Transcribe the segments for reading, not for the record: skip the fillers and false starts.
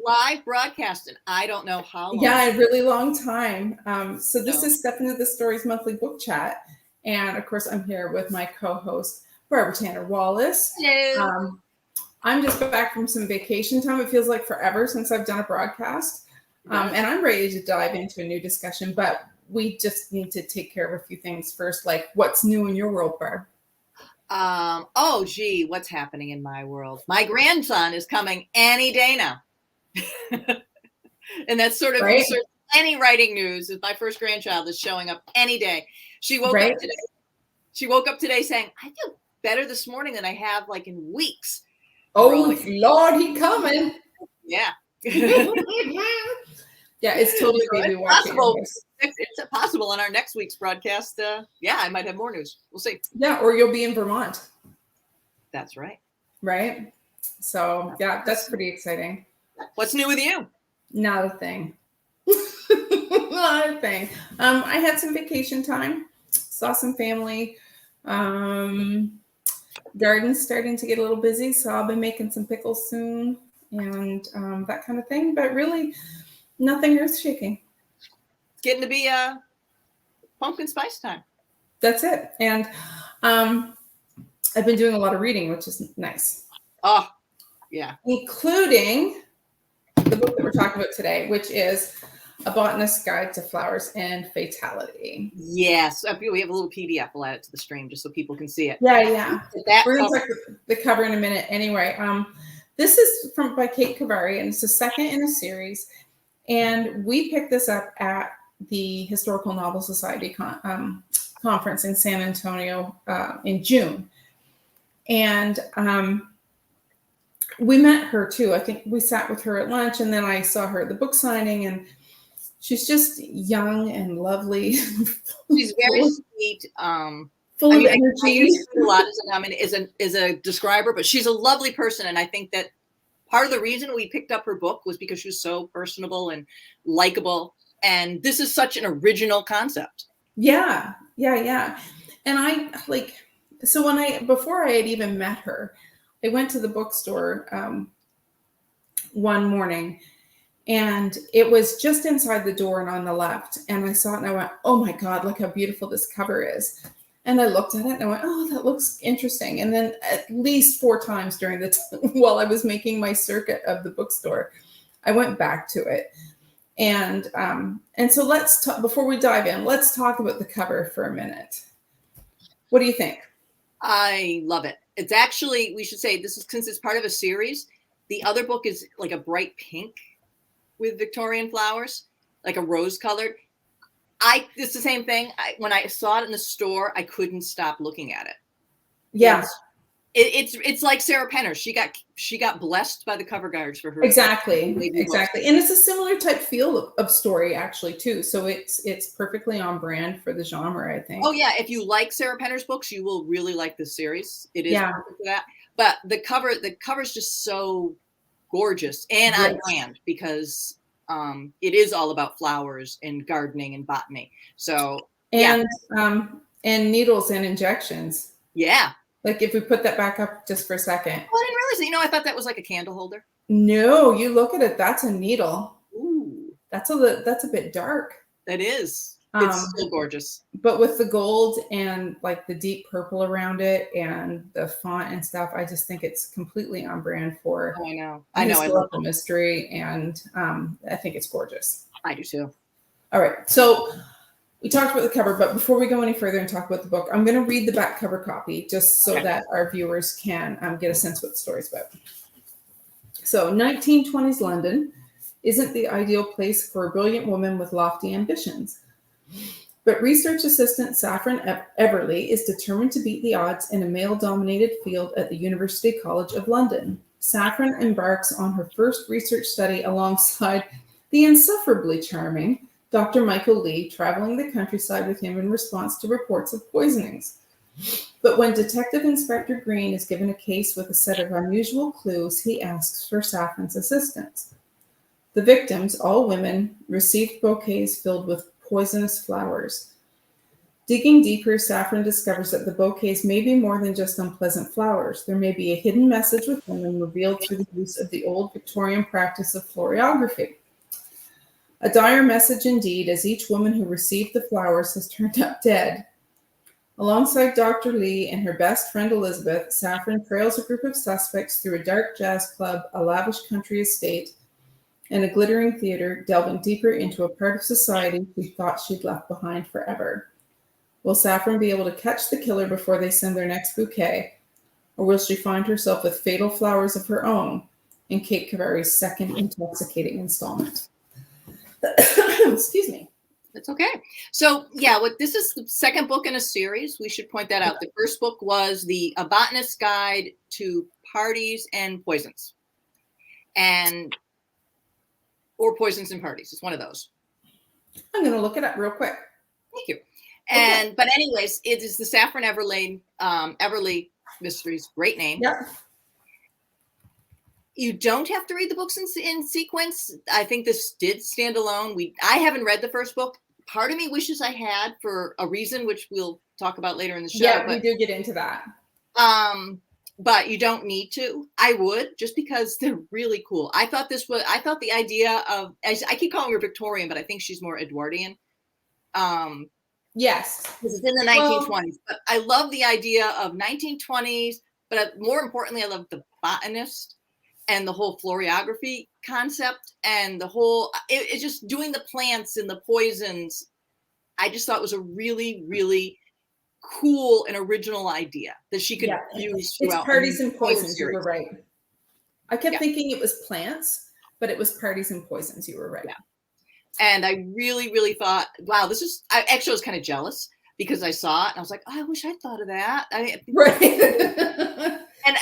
live broadcast and I don't know how long. Yeah, a really long time. So this is Step Into the Stories monthly book chat. And of course, I'm here with my co-host, Barbara Tanner Wallace. Hello. I'm just back from some vacation time. It feels like forever since I've done a broadcast. And I'm ready to dive into a new discussion, but we just need to take care of a few things first, like what's new in your world, Barb? Oh, gee, what's happening in my world? My grandson is coming any day now. And that's sort of right? Any writing news is my first grandchild is showing up any day. She woke up today. She woke up today saying, I feel better this morning than I have like in weeks. Oh, Lord, he coming. Yeah. Yeah, it's totally baby watching. It's possible on our next week's broadcast. Yeah, I might have more news. We'll see. Yeah, or you'll be in Vermont. That's right. Right? So, yeah, that's pretty exciting. What's new with you? Not a thing. Not a thing. I had some vacation time, saw some family. Garden's starting to get a little busy, so I'll be making some pickles soon and that kind of thing. But really, nothing earth-shaking. It's getting to be pumpkin spice time. That's it. And I've been doing a lot of reading, which is nice. Oh, yeah. Including the book that we're talking about today, which is A Botanist's Guide to Flowers and Fatality. Yes. We have a little PDF. We'll add it to the stream just so people can see it. Yeah. We're going to talk the cover in a minute. Anyway, this is by Kate Khavari, and it's the second in a series. And we picked this up at the Historical Novel Society conference in San Antonio in June. And we met her too. I think we sat with her at lunch, and then I saw her at the book signing, and she's just young and lovely. She's very sweet. Full of energy. A lot is a describer, but she's a lovely person. And I think that part of the reason we picked up her book was because she was so personable and likable. And this is such an original concept. Yeah. And before I had even met her, I went to the bookstore one morning, and it was just inside the door and on the left. And I saw it and I went, oh my God, look how beautiful this cover is. And I looked at it and I went, oh, that looks interesting. And then at least 4 times during the while I was making my circuit of the bookstore, I went back to it. And so let's talk, before we dive in, let's talk about the cover for a minute. What do you think? I love it. It's actually, we should say this is, since it's part of a series, the other book is like a bright pink with Victorian flowers, like a rose colored. It's the same thing. When I saw it in the store, I couldn't stop looking at it. Yeah. It's like Sarah Penner. She got blessed by the cover guards for her. Exactly. And it's a similar type feel of story actually too. So it's perfectly on brand for the genre, I think. Oh yeah. If you like Sarah Penner's books, you will really like this series. It is perfect for that. But the cover is just so gorgeous and on brand because it is all about flowers and gardening and botany. So and needles and injections. Yeah. Like if we put that back up just for a second. Oh, I didn't realize. I thought that was like a candle holder. No, you look at it. That's a needle. Ooh, that's a bit dark. It is. It's so gorgeous. But with the gold and like the deep purple around it and the font and stuff, I just think it's completely on brand for. Oh, I know. I love the mystery, and I think it's gorgeous. I do too. All right, so. We talked about the cover, but before we go any further and talk about the book, I'm going to read the back cover copy just so that our viewers can get a sense of what the story's about. So 1920s London isn't the ideal place for a brilliant woman with lofty ambitions. But research assistant Saffron Everleigh is determined to beat the odds in a male-dominated field at the University College of London. Saffron embarks on her first research study alongside the insufferably charming Dr. Michael Lee, traveling the countryside with him in response to reports of poisonings. But when Detective Inspector Green is given a case with a set of unusual clues, he asks for Saffron's assistance. The victims, all women, received bouquets filled with poisonous flowers. Digging deeper, Saffron discovers that the bouquets may be more than just unpleasant flowers. There may be a hidden message within them revealed through the use of the old Victorian practice of floriography. A dire message indeed, as each woman who received the flowers has turned up dead. Alongside Dr. Lee and her best friend Elizabeth, Saffron trails a group of suspects through a dark jazz club, a lavish country estate, and a glittering theater, delving deeper into a part of society she thought she'd left behind forever. Will Saffron be able to catch the killer before they send their next bouquet, or will she find herself with fatal flowers of her own in Kate Khavari's second intoxicating installment? Excuse me. That's okay. So yeah, this is the second book in a series. We should point that out. The first book was A Botanist's Guide to Parties and Poisons, or Poisons and Parties. It's one of those. I'm going to look it up real quick. Thank you. But anyways, it is the Saffron Everleigh Mysteries. Great name. Yeah. You don't have to read the books in sequence. I think this did stand alone. I haven't read the first book. Part of me wishes I had, for a reason which we'll talk about later in the show. Yeah, we do get into that. But you don't need to. I would, just because they're really cool. I thought the idea of, I keep calling her Victorian, but I think she's more Edwardian. Yes. Because it's in the 1920s. But I love the idea of 1920s, but more importantly, I love the botanist and the whole floriography concept, and the whole, it's just doing the plants and the poisons. I just thought it was a really, really cool and original idea that she could use throughout. It's parties and poisons, you were right. I kept thinking it was plants, but it was parties and poisons, you were right. Yeah. And I really, really thought, wow, I actually was kind of jealous because I saw it and I was like, oh, I wish I'd thought of that. Right. And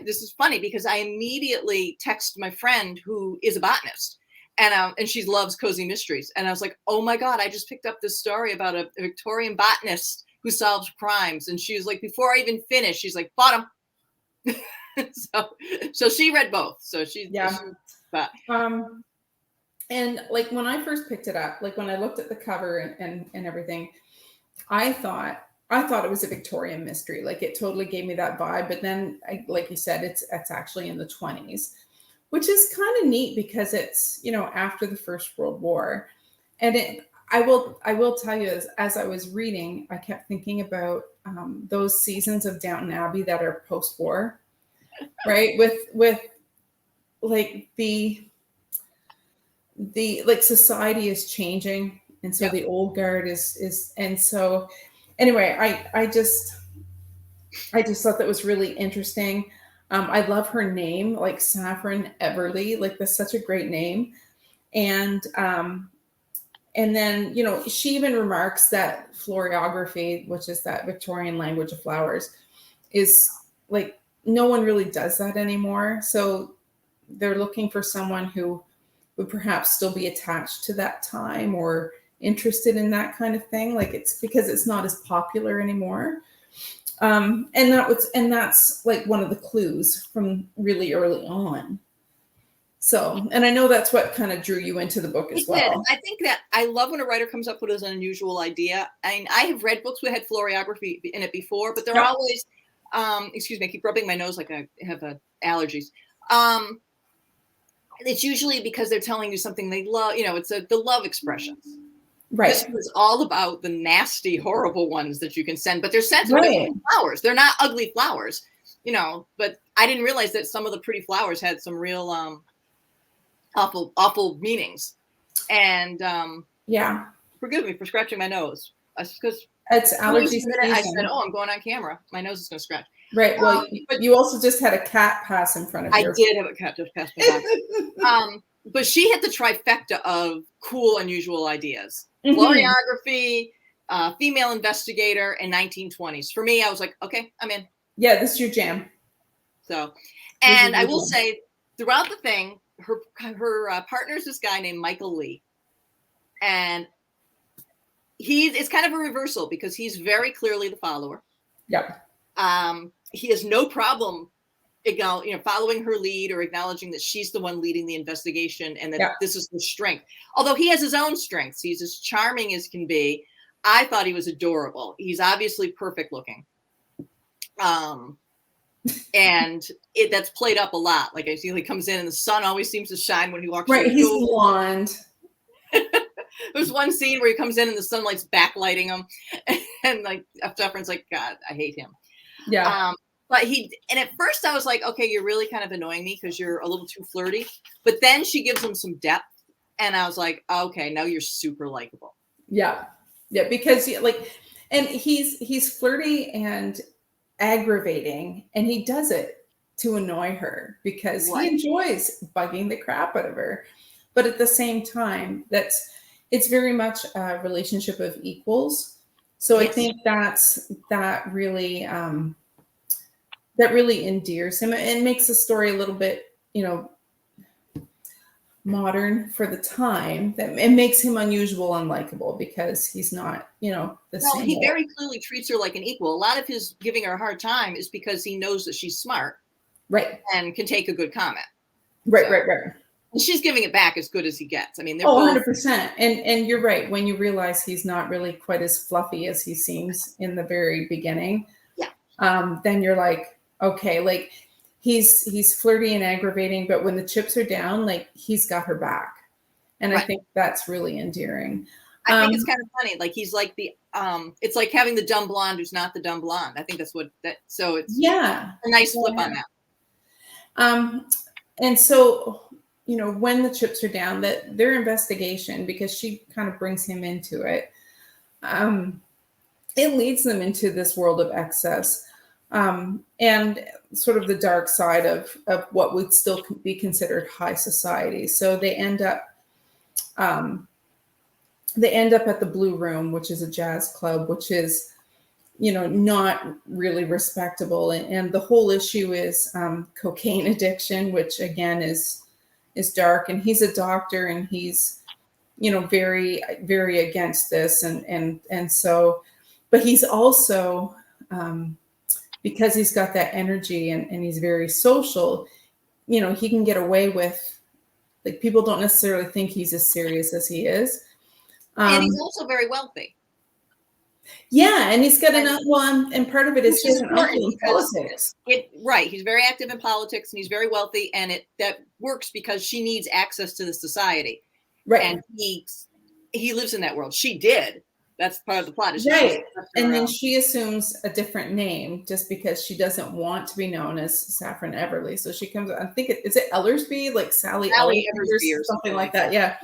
this is funny because I immediately text my friend who is a botanist, and she loves cozy mysteries. And I was like, oh my God, I just picked up this story about a Victorian botanist who solves crimes. And she was like, before I even finished, she's like, bought them. so she read both. So and like when I first picked it up, like when I looked at the cover and everything, I thought it was a Victorian mystery. Like it totally gave me that vibe. But then, like you said, it's actually in the 20s, which is kind of neat because it's, after the First World War. And I will tell you, as I was reading, I kept thinking about those seasons of Downton Abbey that are post-war, right? With like the like society is changing. And so the old guard is, and so anyway, I just thought that was really interesting. I love her name, like Saffron Everleigh, like that's such a great name. And then, she even remarks that floriography, which is that Victorian language of flowers, is like, no one really does that anymore. So they're looking for someone who would perhaps still be attached to that time or interested in that kind of thing. Like it's because it's not as popular anymore. And that's like one of the clues from really early on. So, and I know that's what kind of drew you into the book as well. I think that I love when a writer comes up with an unusual idea. I mean, I have read books that had floriography in it before, but they're always, excuse me, I keep rubbing my nose like I have allergies. It's usually because they're telling you something they love. It's the love expressions. Right. This was all about the nasty, horrible ones that you can send, but they're sent with flowers. They're not ugly flowers, but I didn't realize that some of the pretty flowers had some real awful meanings. And forgive me for scratching my nose. Because it's allergy season. I said, oh, I'm going on camera. My nose is going to scratch. Right. Well, but you also just had a cat pass in front of you. I did have a cat just pass me by. But she had the trifecta of cool, unusual ideas. Mm-hmm. Floriography, female investigator, and 1920s. For me, I was like, okay, I'm in. Yeah, this is your jam. So, and I will say, throughout the thing, her partner is this guy named Michael Lee. And it's kind of a reversal because he's very clearly the follower. Yep. He has no problem following her lead or acknowledging that she's the one leading the investigation and that this is the strength. Although he has his own strengths. He's as charming as can be. I thought he was adorable. He's obviously perfect looking. And that's played up a lot. Like I see he comes in and the sun always seems to shine when he walks Right, through the he's door. blonde. There's one scene where he comes in and the sunlight's backlighting him, and like Saffron's like, God, I hate him. Yeah. But and at first I was like, okay, you're really kind of annoying me because you're a little too flirty. But then she gives him some depth, and I was like, okay, now you're super likable. Yeah, yeah, because like, and he's flirty and aggravating, and he does it to annoy her because he enjoys bugging the crap out of her. But at the same time, it's very much a relationship of equals. So I think that really endears him and makes the story a little bit, modern for the time. That it makes him unusual and likable because he's not, the same. He very clearly treats her like an equal. A lot of his giving her a hard time is because he knows that she's smart, right, and can take a good comment. Right. And she's giving it back as good as he gets. I mean, they're 100%. And you're right. When you realize he's not really quite as fluffy as he seems in the very beginning, then you're like, okay, like he's flirty and aggravating, but when the chips are down, like he's got her back. And I think that's really endearing. I think it's kind of funny. Like he's like it's like having the dumb blonde who's not the dumb blonde. I think that's so it's a nice flip on that. And so, when the chips are down, that their investigation, because she kind of brings him into it, it leads them into this world of excess, and sort of the dark side of what would still be considered high society. So they end up at the Blue Room, which is a jazz club, which is, not really respectable. And the whole issue is cocaine addiction, which again is dark. And he's a doctor, and he's, very, very against this. And so, but he's also, because he's got that energy and he's very social, he can get away with, like, people don't necessarily think he's as serious as he is. And he's also very wealthy. Yeah, and he's got and part of it is he's an uncle in politics. He's very active in politics, and he's very wealthy, and that works because she needs access to the society. Right. And he lives in that world. She did. That's part of the plot. Right. And then she assumes a different name just because she doesn't want to be known as Saffron Everleigh. So she comes, I think is it Ellersby, like Sally Ellersby or something like that. Yeah.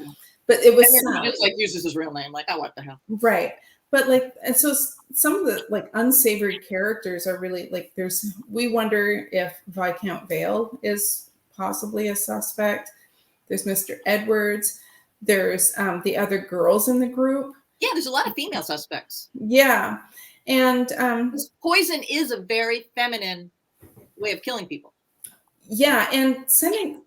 But it was he just like uses his real name, like, oh, what the hell. Right. But like, and so some of the like unsavory characters are really like, we wonder if Viscount Vale is possibly a suspect. There's Mr. Edwards. There's the other girls in the group. Yeah, there's a lot of female suspects. Yeah. And poison is a very feminine way of killing people. Yeah. And sending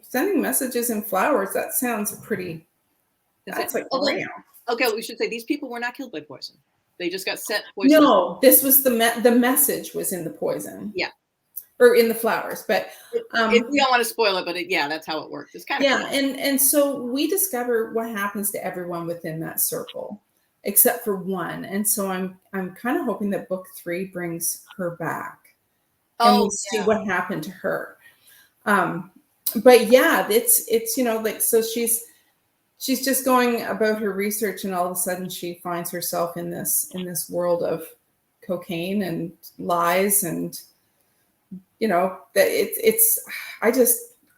messages in flowers, that sounds pretty, that's like, okay, we should say these people were not killed by poison. They just got sent poison. No, this was the message was in the poison. Yeah. Or in the flowers. But we don't want to spoil it, but that's how it works. It's kind of cool. And so we discover what happens to everyone within that circle, except for one. And so I'm kind of hoping that book 3 brings her back. And we'll see what happened to her. But yeah, it's like, so she's just going about her research, and all of a sudden she finds herself in this world of cocaine and lies, and that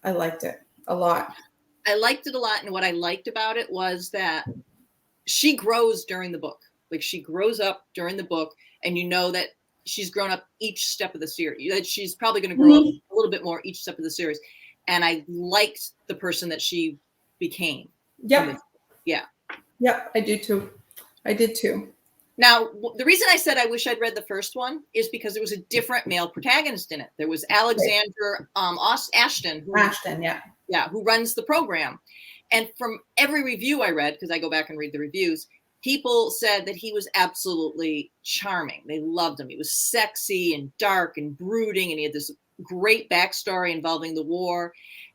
I liked it a lot. I liked it a lot, and what I liked about it was that she grows during the book. Like, she grows up during the book, and that she's grown up each step of the series. That she's probably going to grow up a little bit more each step of the series. And I liked the person that she became. Yep. Yeah. Yep. I did too. Now, the reason I said I wish I'd read the first one is because there was a different male protagonist in it. There was Alexander Ashton. Who runs the program. And from every review I read, because I go back and read the reviews, people said that he was absolutely charming. They loved him. He was sexy and dark and brooding, and he had this great backstory involving the war,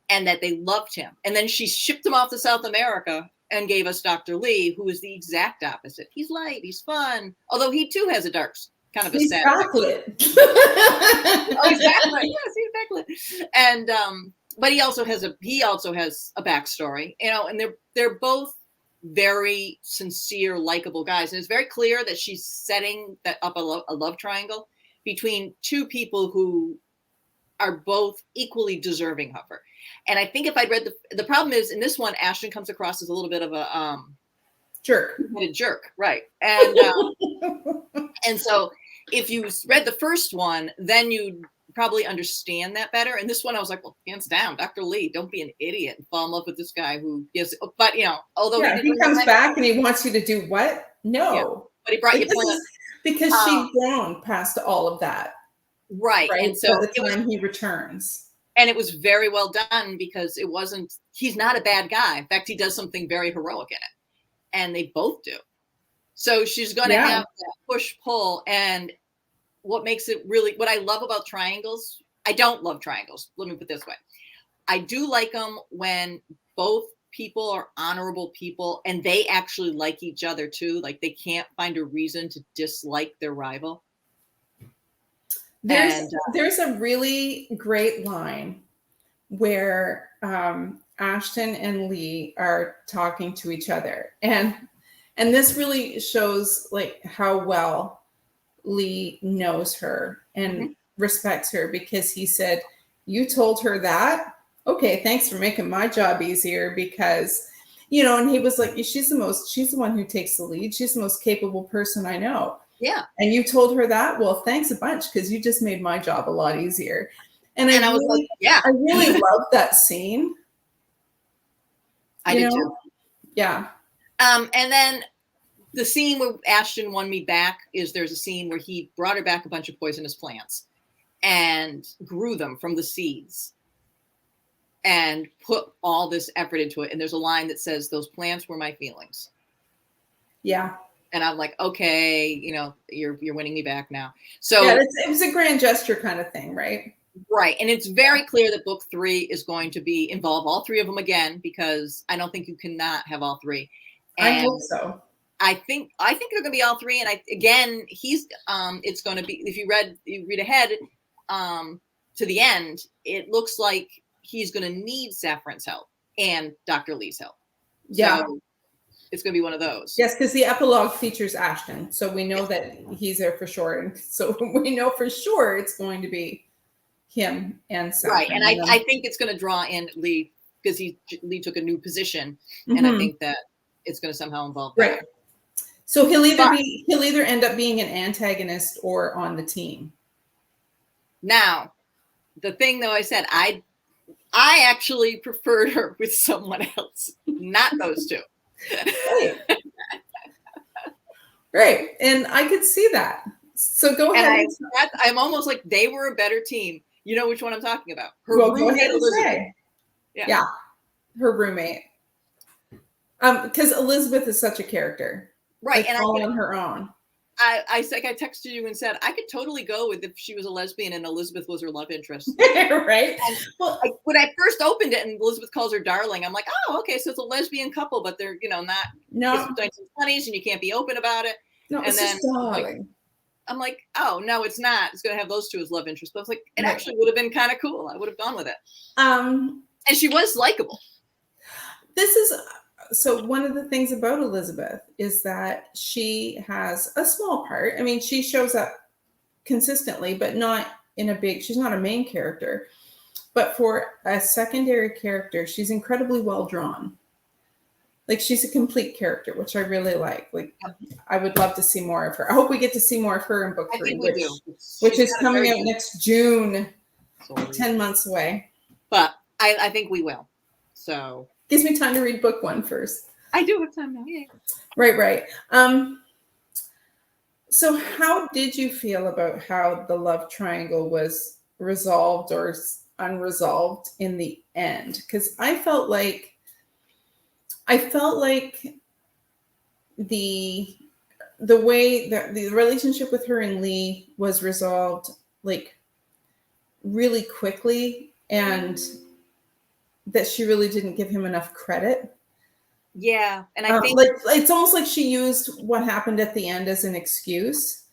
and that they loved him. And then she shipped him off to South America and gave us Dr. Lee, who is the exact opposite. He's light, he's fun, although he too has a dark, kind of a he's sad. backlit. Oh, exactly. Yes, he's backlit. And but he also has a backstory, you know, and they're both very sincere, likable guys, and it's very clear that she's setting that up a love triangle between two people who are both equally deserving of her. And I think if I'd read the problem is in this one, Ashton comes across as a little bit of a jerk, right? And and so if you read the first one, then you'd probably understand that better. And this one, I was like, well, hands down, Dr. Lee, don't be an idiot and fall in love with this guy who gives. But you know, although he comes back and he wants you to do what? No, yeah, but he brought you plans because she'd grown past all of that. Right. And so by the time he returns. And it was very well done because he's not a bad guy. In fact, he does something very heroic in it. And they both do. So she's going to have that push-pull. And what makes it really, what I love about triangles, I don't love triangles. Let me put it this way. I do like them when both people are honorable people and they actually like each other too. Like they can't find a reason to dislike their rival. There's a really great line where Ashton and Lee are talking to each other, and this really shows like how well Lee knows her and respects her, because he said, "You told her that? Okay, thanks for making my job easier." Because, you know, and he was like, she's the one who takes the lead. She's the most capable person I know. Yeah. And you told her that? Well, thanks a bunch, because you just made my job a lot easier. And I was like, yeah, I really love that scene. I did too. Yeah. And then the scene where Ashton won me back is there's a scene where he brought her back a bunch of poisonous plants and grew them from the seeds and put all this effort into it. And there's a line that says, "Those plants were my feelings." Yeah. And I'm like, okay, you know, you're winning me back now. So yeah, it was a grand gesture kind of thing, right? Right. And it's very clear that book 3 is going to involve all three of them again, because I don't think you cannot have all three. And I hope so. I think they're going to be all three. And it's going to be, if you read ahead to the end, it looks like he's going to need Saffron's help and Dr. Lee's help. Yeah. So it's going to be one of those. Yes, because the epilogue features Ashton. So we know that he's there for sure. And so we know for sure it's going to be him and Saffron. Right. And I think it's going to draw in Lee, because Lee took a new position. And I think that it's going to somehow involve that. Right. So he'll either end up being an antagonist or on the team. Now, the thing though, I said, I actually preferred her with someone else, not those two. Right. And I could see that. So go ahead. And I'm almost like they were a better team. You know which one I'm talking about? Her roommate Elizabeth. Yeah. Her roommate. Because Elizabeth is such a character. Right. And all on her own. I texted you and said I could totally go with if she was a lesbian and Elizabeth was her love interest. Right. And, well, when I first opened it and Elizabeth calls her darling, I'm like, oh, okay, so it's a lesbian couple, but they're not 1920s and you can't be open about it. No, and it's then just darling. I'm like, oh no, it's not. It's gonna have those two as love interests. But I was like, it actually would have been kind of cool. I would have gone with it. And she was likable. So one of the things about Elizabeth is that she has a small part. I mean, she shows up consistently, but not in she's not a main character. But for a secondary character, she's incredibly well drawn. Like, she's a complete character, which I really like. Like, I would love to see more of her. I hope we get to see more of her in book 3, which is coming out next June, 10 months away. But I think we will. So gives me time to read book 1 first. I do have time now. Yeah. Right. So how did you feel about how the love triangle was resolved or unresolved in the end? Because I felt like the way that the relationship with her and Lee was resolved like really quickly, and that she really didn't give him enough credit. Yeah, and I think like it's almost like she used what happened at the end as an excuse.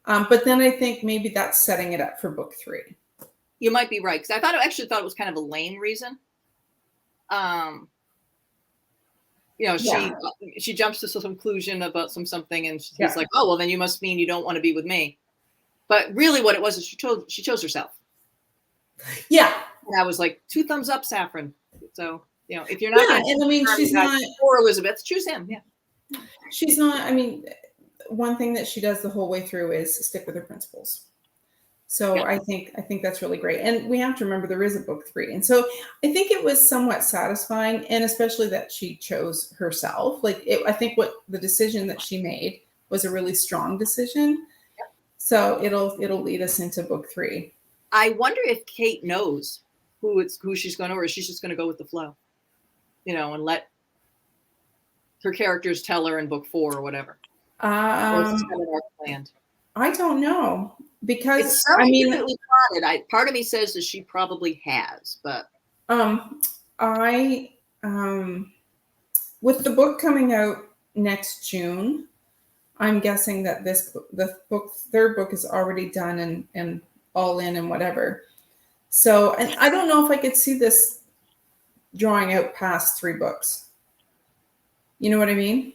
But then I think maybe that's setting it up for book 3. you might be right, because I actually thought it was kind of a lame reason. Yeah. She jumps to some conclusion about something, and he's Yeah. like, "Oh, well, then you must mean you don't want to be with me." But really, what it was is she chose herself. Yeah. And I was like, 2 thumbs up, Saffron. So if you're not Yeah, going to and I mean, she's not. or Elizabeth, choose him. Yeah. She's not. I mean, one thing that she does the whole way through is stick with her principles. So Yeah. I think that's really great. And we have to remember there is a book 3. And so I think it was somewhat satisfying, and especially that she chose herself. I think what the decision that she made was a really strong decision. Yeah. So it'll lead us into book 3. I wonder if Kate knows who she's going to, or she's just going to go with the flow, and let her characters tell her in book 4 or whatever. Or is this kind of our planned? I don't know, because it's so intricately plotted. Part of me says that she probably has, but I with the book coming out next June, I'm guessing that the third book is already done and all in and whatever. So, and I don't know if I could see this drawing out past 3 books. You know what I mean?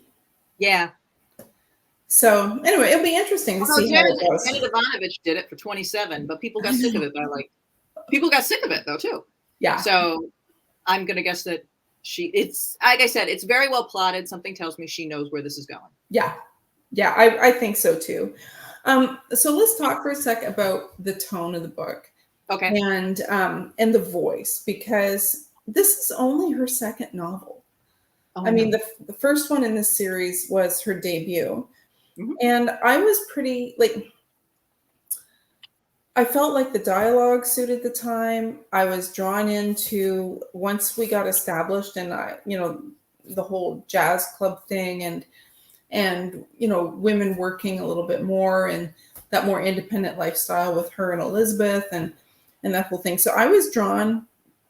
Yeah. So anyway, it'll be interesting to see how it goes. Janet Ivanovich did it for 27, but people got sick of it. People got sick of it though too. Yeah. So I'm gonna guess that it's like I said, it's very well plotted. Something tells me she knows where this is going. Yeah. Yeah, I think so too. So let's talk for a sec about the tone of the book. Okay. And the voice, because this is only her second novel. Oh, I mean, the first one in this series was her debut. Mm-hmm. And I was pretty, I felt like the dialogue suited the time. I was drawn into, once we got established, and the whole jazz club thing, and women working a little bit more, and that more independent lifestyle with her and Elizabeth, and that whole thing. So I was drawn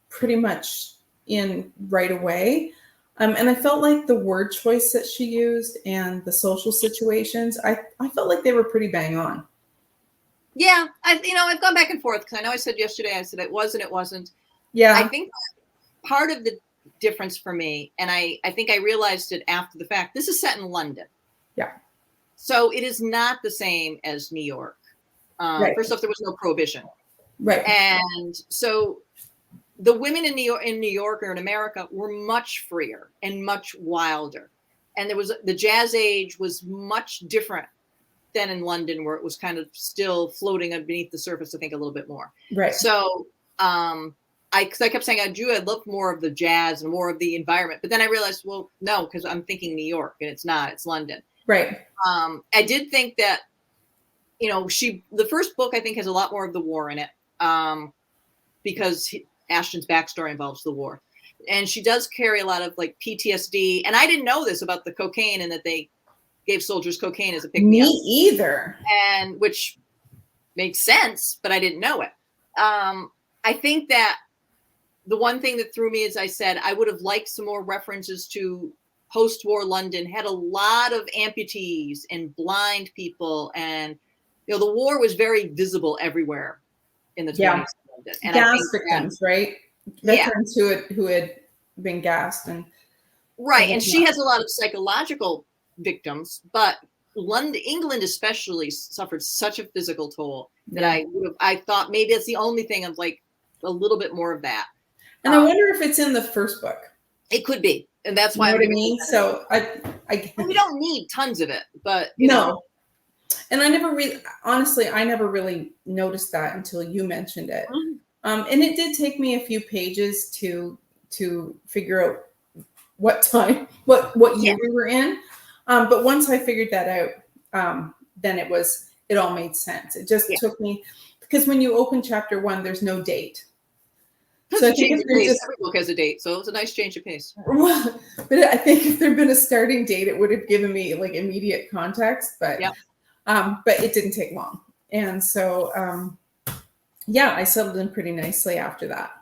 pretty much in right away. And I felt like the word choice that she used and the social situations, I felt like they were pretty bang on. Yeah, I've gone back and forth, because I know I said yesterday, I said it was and it wasn't. Yeah. I think part of the difference for me, and I think I realized it after the fact, this is set in London. Yeah. So it is not the same as New York. Right. First off, there was no prohibition. Right. And so the women in New York or in America were much freer and much wilder. And the jazz age was much different than in London, where it was kind of still floating beneath the surface, I think, a little bit more. Right. So I kept saying I'd love more of the jazz and more of the environment. But then I realized, well, no, because I'm thinking New York, and it's not, it's London. Right. I did think that, the first book, I think, has a lot more of the war in it, because Ashton's backstory involves the war. And she does carry a lot of PTSD. And I didn't know this about the cocaine, and that they gave soldiers cocaine as a pick-me-up. Me either. And which makes sense, but I didn't know it. I think that the one thing that threw me is, I said I would have liked some more references to post-war London. Had a lot of amputees and blind people, and the war was very visible everywhere in the 20s. Yeah. And gas victims, right? Veterans who had been gassed and right. And she has a lot of psychological victims, but England especially suffered such a physical toll that I thought maybe it's the only thing of a little bit more of that. And I wonder if it's in the first book. It could be, and that's why you know what I mean. So we don't need tons of it, but no. And I never really noticed that until you mentioned it. Mm-hmm. And it did take me a few pages to figure out what time, what year we were in. But once I figured that out, then it all made sense. It just took me, because when you open chapter 1, there's no date. So every book has a date, so it's a nice change of pace. But I think if there'd been a starting date, it would have given me immediate context. But but it didn't take long, and so I settled in pretty nicely after that.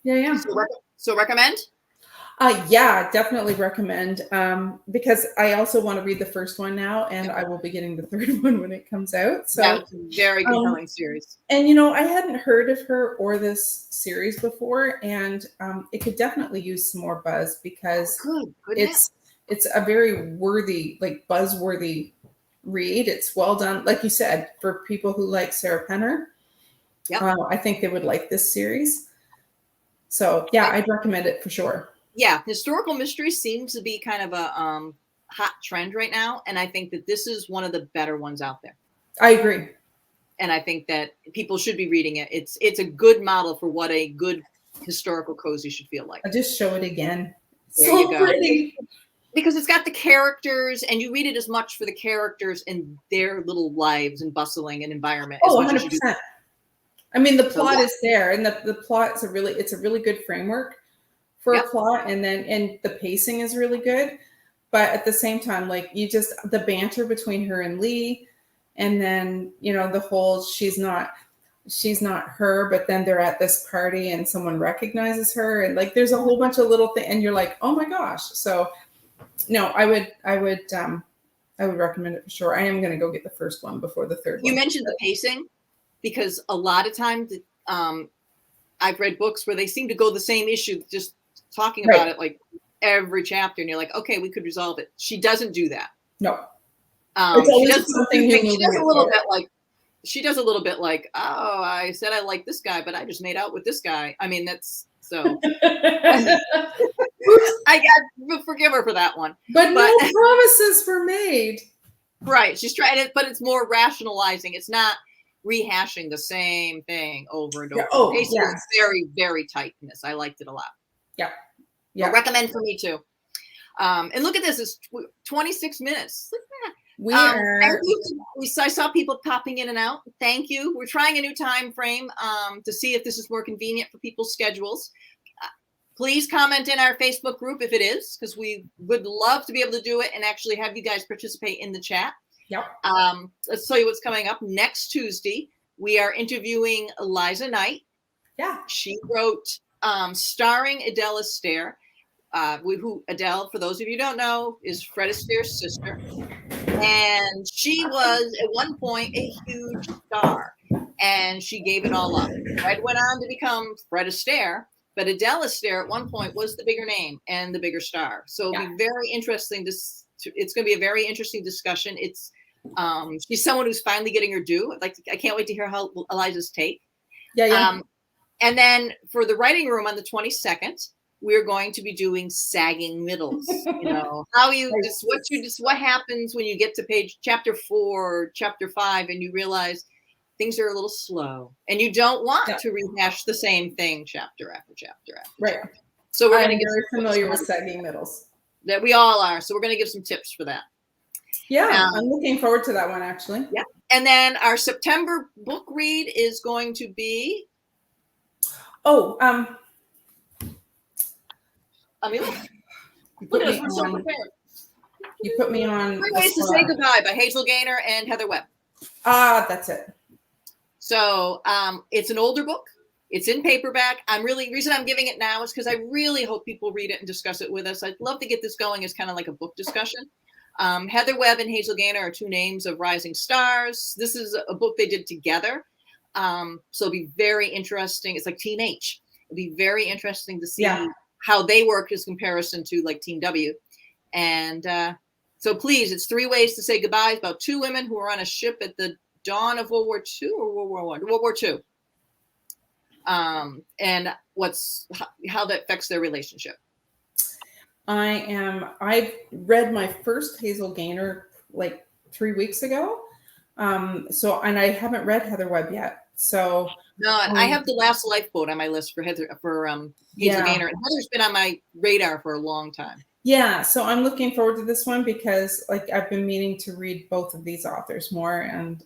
Yeah. So recommend? Yeah, definitely recommend. Because I also want to read the first one now, and I will be getting the third one when it comes out. Yeah, So, it's a very compelling series. and I hadn't heard of her or this series before, and it could definitely use some more buzz because Good, it's it's a very worthy, like buzzworthy read. It's well done, like you said, for people who like Sarah Penner. Yep. I think they would like this series. So yeah, I'd recommend it for sure. Yeah, historical mystery seems to be kind of a hot trend right now, and I think that this is one of the better ones out there. I agree. And I think that people should be reading it. It's a good model for what a good historical cozy should feel like. I'll just show it again. There So you go. pretty. Because it's got the characters, and you read it as much for the characters and their little lives and bustling and environment. Oh, 100%. I mean, the plot is there, and the plot is it's a really good framework for a plot, and the pacing is really good. But at the same time, like the banter between her and Lee, and then the whole she's not her, but then they're at this party and someone recognizes her, and like there's a whole bunch of little things, and you're like, oh my gosh. So no, I would recommend it for sure. I am going to go get the first one before the third one. You mentioned the pacing, because a lot of times I've read books where they seem to go the same issue, just talking about it like every chapter, and you're like, okay, we could resolve it. She doesn't do that. No. She does a little bit like, oh, I said I like this guy, but I just made out with this guy. I mean, that's so. I got forgive her for that one. But no promises were made. Right. She's trying it, but it's more rationalizing. It's not rehashing the same thing over and over. It's very, very tight in this. I liked it a lot. Yeah. Yeah. I recommend for me too. And look at this. It's 26 minutes. We are. I saw people popping in and out. Thank you. We're trying a new time frame to see if this is more convenient for people's schedules. Please comment in our Facebook group if it is, because we would love to be able to do it and actually have you guys participate in the chat. Yep. Let's tell you what's coming up next Tuesday. We are interviewing Eliza Knight. Yeah. She wrote starring Adele Astaire. Who Adele, for those of you who don't know, is Fred Astaire's sister. And she was at one point a huge star, and she gave it all up. Fred went on to become Fred Astaire, but Adele Astaire at one point was the bigger name and the bigger star. So it'll be very interesting. It's going to be a very interesting discussion. It's she's someone who's finally getting her due. I can't wait to hear how Eliza's take. Yeah. And then for the writing room on the 22nd, we're going to be doing sagging middles. What happens when you get to chapter 4 or chapter 5 and you realize things are a little slow and you don't want to rehash the same thing chapter after chapter after. Right. Chapter. So we're going to get familiar with sagging middles. That we all are. So we're going to give some tips for that. Yeah, I'm looking forward to that one actually. Yeah. And then our September book read is going to be. Look at us, we're so prepared. You put me on. 3 Ways to Say Goodbye by Hazel Gaynor and Heather Webb. That's it. So it's an older book. It's in paperback. The reason I'm giving it now is because I really hope people read it and discuss it with us. I'd love to get this going as kind of like a book discussion. Heather Webb and Hazel Gaynor are two names of rising stars. This is a book they did together. So it'll be very interesting. It's like Team H. It'll be very interesting to see how they work as comparison to like Team W. And so please, it's 3 Ways to Say Goodbye. It's about two women who are on a ship at the dawn of World War II or World War I? World War II. And how that affects their relationship. I've read my first Hazel Gaynor like 3 weeks ago. And I haven't read Heather Webb yet. So no, I have The Last Lifeboat on my list for Hazel Gaynor. And Heather's been on my radar for a long time. Yeah, so I'm looking forward to this one because like I've been meaning to read both of these authors more, and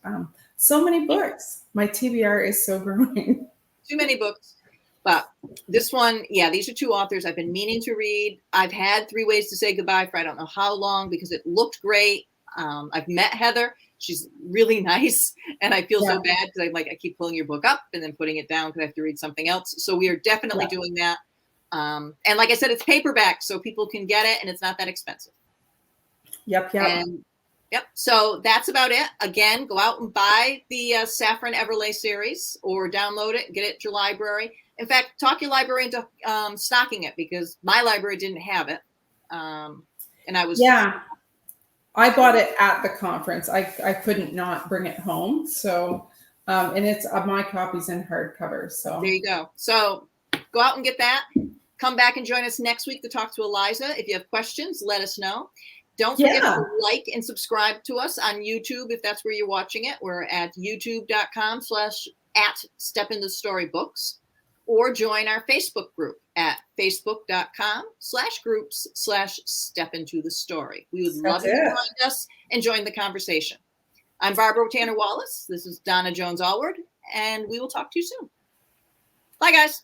so many books. My TBR is so growing. Too many books. But this one, these are two authors I've been meaning to read. I've had 3 Ways to Say Goodbye for I don't know how long because it looked great. I've met Heather. She's really nice. And I feel so bad because I keep pulling your book up and then putting it down because I have to read something else. So we are definitely doing that. And like I said, it's paperback, so people can get it, and it's not that expensive. Yep. And so that's about it. Again, go out and buy the Saffron Everleigh series, or download it, get it at your library. In fact, talk your librarian into stocking it, because my library didn't have it. And I was... Yeah. I bought it at the conference. I couldn't not bring it home. So, and it's my copy's in hardcover. So there you go. So go out and get that. Come back and join us next week to talk to Eliza. If you have questions, let us know. Don't forget to like and subscribe to us on YouTube if that's where you're watching it. We're at youtube.com/@StepInTheStoryBooks, or join our Facebook group at facebook.com/groups/StepIntoTheStory. We would love you to join us and join the conversation. I'm Barbara Tanner Wallace. This is Donna Jones Allward, and we will talk to you soon. Bye, guys.